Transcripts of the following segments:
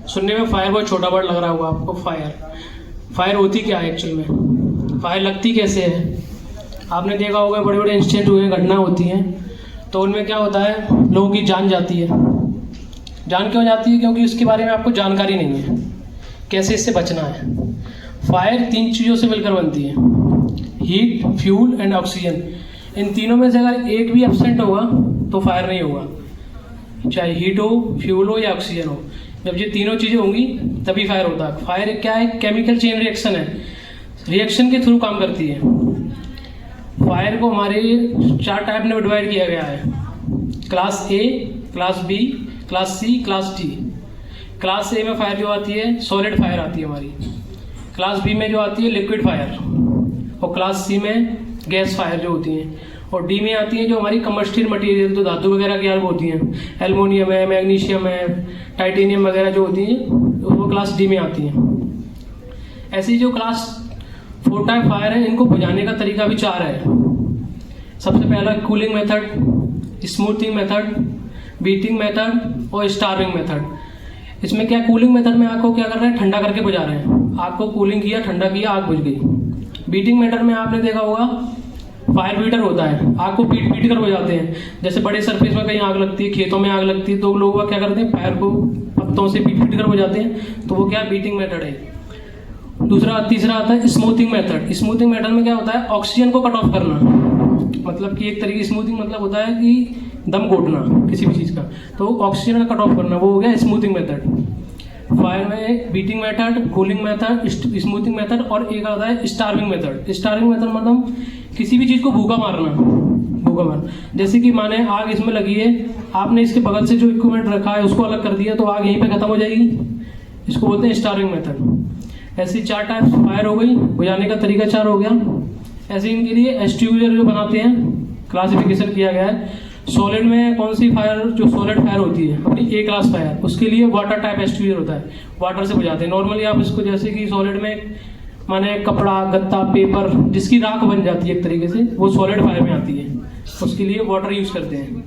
सुनने में फायर बहुत छोटा वर्ड लग रहा होगा आपको। फायर होती क्या है एक्चुअल में, फायर लगती कैसे है। आपने देखा होगा बड़े बड़े इंसिडेंट हुए, घटना होती हैं, तो उनमें क्या होता है, लोगों की जान जाती है। जान क्यों जाती है? क्योंकि उसके बारे में आपको जानकारी नहीं है, कैसे इससे बचना है। फायर 3 चीज़ों से मिलकर बनती है, हीट, फ्यूल एंड ऑक्सीजन। इन तीनों में से अगर एक भी एब्सेंट होगा तो फायर नहीं होगा, चाहे हीट हो, फ्यूल हो या ऑक्सीजन हो। जब ये तीनों चीज़ें होंगी तभी फायर होता है। फायर क्या है? केमिकल चेन रिएक्शन है, रिएक्शन के थ्रू काम करती है। फायर को हमारे 4 टाइप में डिवाइड किया गया है, class A, class B, class C, class D. Class A में फायर जो आती है सॉलिड फायर आती है हमारी, क्लास बी में जो आती है लिक्विड फायर, और क्लास सी में गैस फायर जो होती हैं, और डी में आती है जो हमारी कमर्शियल मटेरियल, तो धातु वगैरह की आग होती हैं, एल्युमिनियम है, मैग्नीशियम है, टाइटेनियम वगैरह जो होती हैं, वो क्लास डी में आती हैं। ऐसी जो क्लास 4 टाइप फायर है, इनको बुझाने का तरीका भी 4 है। सबसे पहला cooling method, smoothing method, beating method और स्टार्विंग मेथड। इसमें क्या, कूलिंग मेथड में आग को क्या कर रहे हैं, ठंडा करके बुझा रहे हैं। आग को कूलिंग किया, ठंडा किया, आग बुझ गई। बीटिंग मेथड में आपने देखा होगा फायर बीटर होता है, आग को पीट कर बुझाते हैं। जैसे बड़े सरफेस में कहीं आग लगती है, खेतों में आग लगती है, तो लोग क्या करते हैं, फायर को पत्तों से पीट कर बुझाते हैं, तो वो क्या बीटिंग मेथड है। तीसरा आता है स्मूथिंग मेथड। स्मूथिंग मेथड में क्या होता है, ऑक्सीजन को कट ऑफ करना, मतलब कि एक तरीके स्मूथिंग मतलब होता है कि दम घोटना किसी भी चीज़ का, तो ऑक्सीजन का कट ऑफ करना, वो हो गया स्मूथिंग मेथड। फायर में beating method, cooling method, smoothing method, और एक आता है स्टार्विंग मेथड। स्टार्विंग मेथड मतलब किसी भी चीज़ को भूखा मारना। जैसे कि माने आग इसमें लगी है, आपने इसके बगल से जो इक्विपमेंट रखा है उसको अलग कर दिया, तो आग यहीं पे खत्म हो जाएगी। इसको बोलते हैं स्टार्विंग मेथड। ऐसी 4 टाइप फायर हो गई, बुझाने का तरीका 4 हो गया। ऐसे इनके लिए एक्सटिंग्विशर जो बनाते हैं, क्लासिफिकेशन किया गया है। सॉलिड में कौन सी फायर, जो सॉलिड फायर होती है अपनी ए क्लास फायर, उसके लिए वाटर टाइप एक्सटिंग्विशर होता है, वाटर से बुझाते हैं। नॉर्मली आप इसको जैसे कि सॉलिड में माने कपड़ा, गत्ता, पेपर, जिसकी राख बन जाती है एक तरीके से, वो सॉलिड फायर में आती है, उसके लिए वाटर यूज़ करते हैं।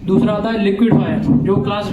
दूसरा आता है लिक्विड फायर, जो क्लास